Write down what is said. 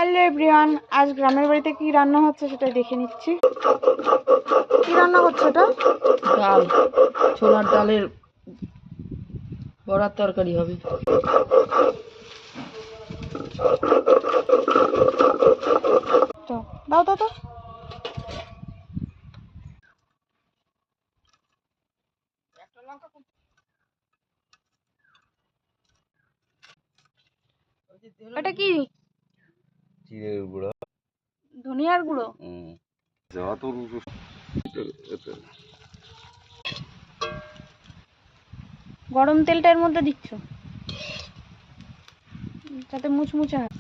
Hello everyone, আজ গ্রামের বাড়িতে কি রান্না হচ্ছে সেটা দেখে নিচ্ছি। কি রান্না হচ্ছে এটা? ডাল, ছোলার ডালের বড়ার তরকারি হবে। তো দাও দাও তো। এটা কি? জিরের গুঁড়া, ধনিয়ার গুঁড়ো। যত গরম তেলটা এর মধ্যে দিচ্ছ যাতে মুচমুচে হয়।